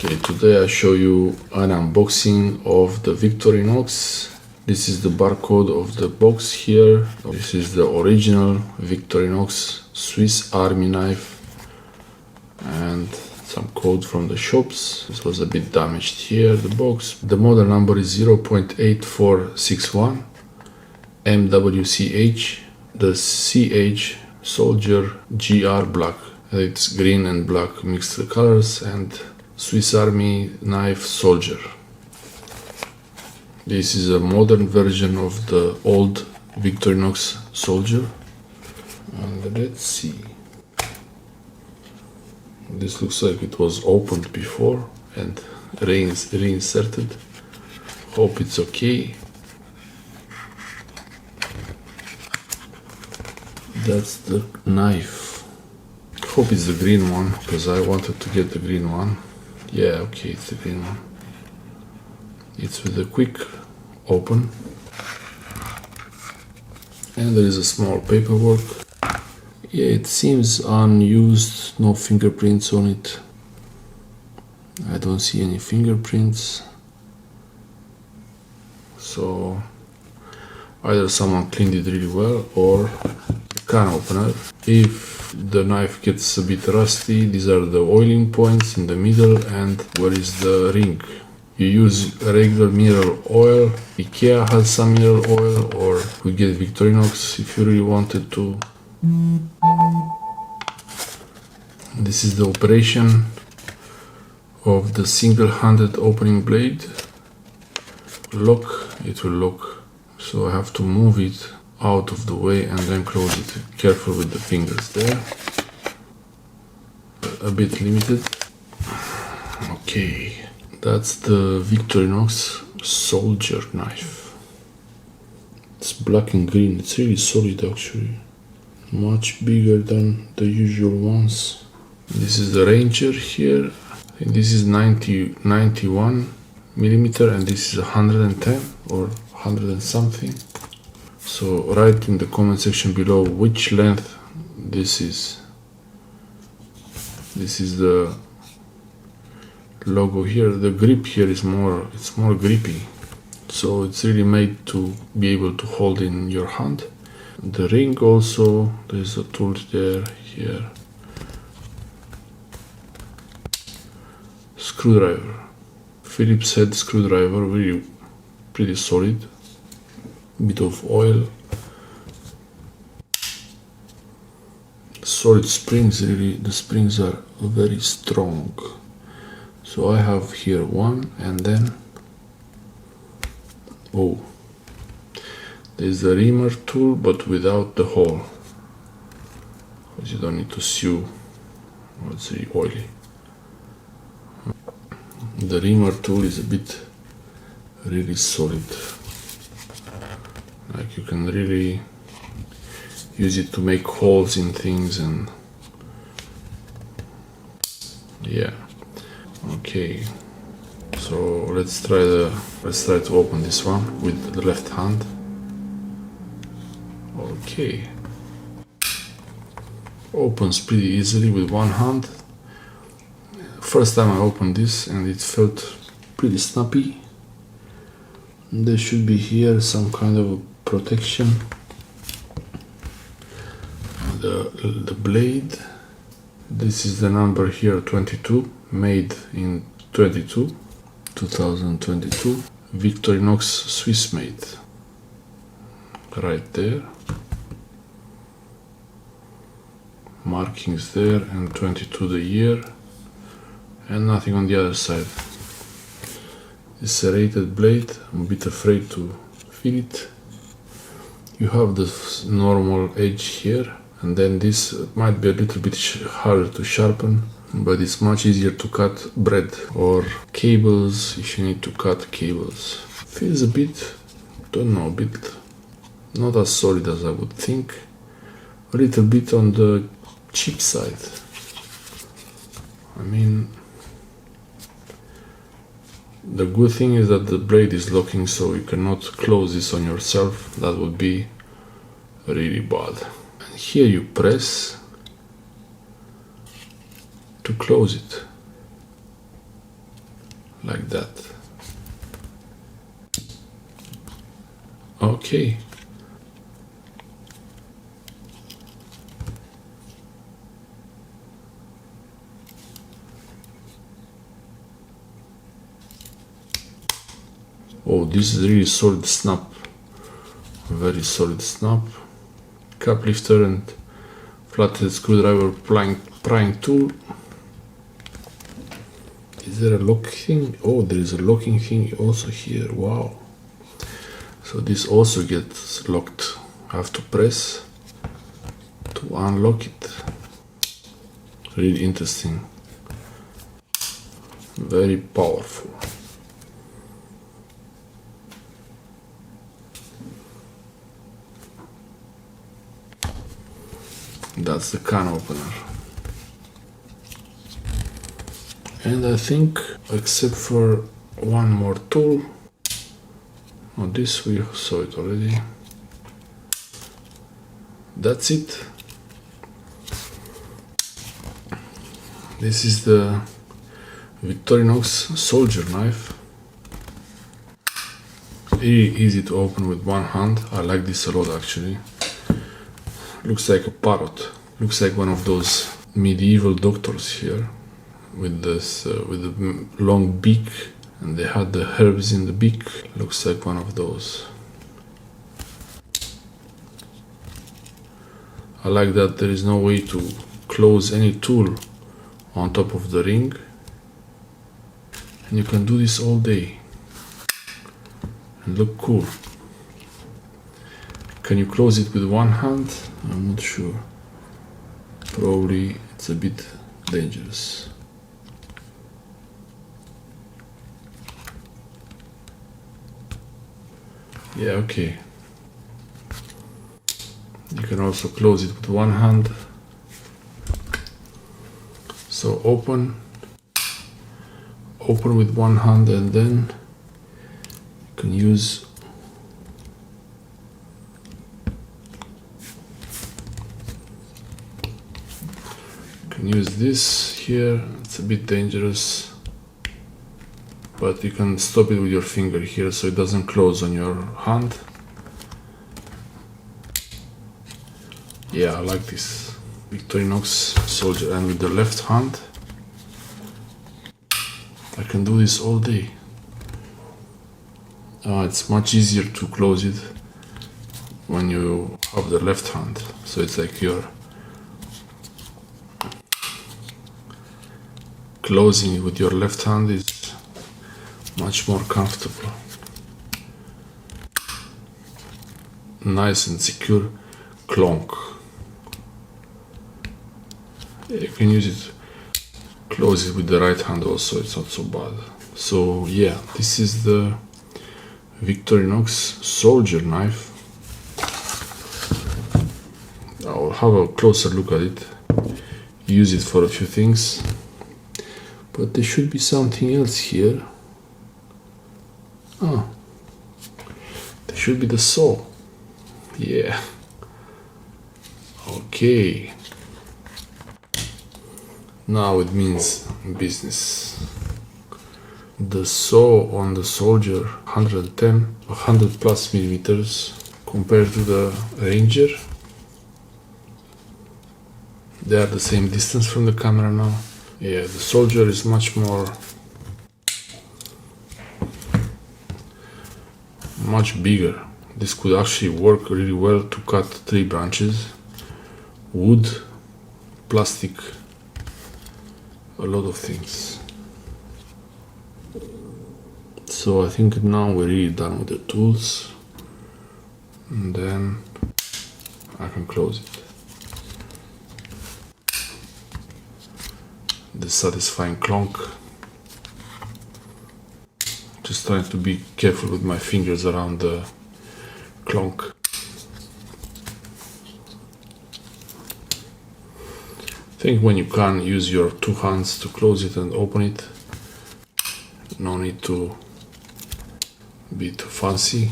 Okay, today I show you an unboxing of the Victorinox. This is the barcode of the box here. This is the original Victorinox Swiss Army Knife and some code from the shops. This was a bit damaged here, the box. The model number is 0.8461 MWCH, the CH-Soldier GR Black. It's green and black mixed colors, and Swiss Army Knife Soldier. This is a modern version of the old Victorinox Soldier. And let's see. This looks like it was opened before and reinserted. Hope it's okay. That's the knife. Hope it's the green one, because I wanted to get the green one. Yeah, okay, it's the green one. It's with a quick open. And there is a small paperwork. Yeah, it seems unused, no fingerprints on it. I don't see any fingerprints. So either someone cleaned it really well or can opener. If the knife gets a bit rusty, these are the oiling points in the middle, and where is the ring. You use regular mineral oil. IKEA has some mineral oil, or we get Victorinox if you really wanted to. This is the operation of the single-handed opening blade. Lock, it will lock. So I have to move it out of the way and then close it. Careful with the fingers there. A bit limited. Okay, that's the Victorinox Soldier knife. It's black and green. It's really solid actually. Much bigger than the usual ones. This is the Ranger here. And this is 91 millimeter, and this is 110 or 100 and something. So write in the comment section below which length this is. This is the logo here. The grip here is more grippy. So it's really made to be able to hold in your hand. The ring also, there's a tool there, here. Screwdriver. Phillips head screwdriver, really pretty solid. Bit of oil. Solid springs, really, the springs are very strong. So I have here one, and then there's the reamer tool, but without the hole, because you don't need to sew. It's really oily. The reamer tool is a bit really solid. Like you can really use it to make holes in things, and yeah. Okay, so let's try to open this one with the left hand. Okay, opens pretty easily with one hand. First time I opened this and it felt pretty snappy. There should be here some kind of protection. The blade, this is the number here, 22, made in 2022, Victorinox Swiss made, right there, markings there, and 22 the year, and nothing on the other side. This serrated blade, I'm a bit afraid to feel it. You have the normal edge here, and then this might be a little bit harder to sharpen, but it's much easier to cut bread or cables if you need to cut cables. Feels a bit, don't know, a bit not as solid as I would think. A little bit on the cheap side. I mean, the good thing is that the blade is locking, so you cannot close this on yourself. That would be really bad. And here you press to close it. like that. Okay. Oh, this is really solid snap. Very solid snap. Cap lifter and flathead screwdriver prying tool. Is there a lock thing? Oh, there is a locking thing also here. Wow. So this also gets locked. I have to press to unlock it. Really interesting. Very powerful. That's the can opener. And I think, except for one more tool, oh, this we saw it already. That's it. This is the Victorinox Soldier knife. Really easy to open with one hand. I like this a lot actually. Looks like a parrot. Looks like one of those medieval doctors here, with this with a long beak, and they had the herbs in the beak. Looks like one of those. I like that there is no way to close any tool on top of the ring, and you can do this all day and look cool. Can you close it with one hand? I'm not sure. Probably it's a bit dangerous. Yeah, okay. You can also close it with one hand. So open with one hand, and then you can use this here. It's a bit dangerous, but you can stop it with your finger here so it doesn't close on your hand. Yeah, I like this Victorinox Soldier, and with the left hand I can do this all day. It's much easier to close it when you have the left hand, so it's like you're closing it with your left hand is much more comfortable. Nice and secure. Clonk. You can use it, close it with the right hand also, it's not so bad. So yeah, this is the Victorinox Soldier knife. I'll have a closer look at it, use it for a few things, but there should be something else here. Oh, there should be the saw. Yeah. Okay. Now it means business. The saw on the Soldier 100 plus millimeters compared to the Ranger. They are the same distance from the camera now. Yeah, the Soldier is much bigger. This could actually work really well to cut tree branches, wood, plastic, a lot of things. So I think now we're really done with the tools, and then I can close it. The satisfying clonk. Just trying to be careful with my fingers around the clonk. I think when you can use your two hands to close it and open it, no need to be too fancy.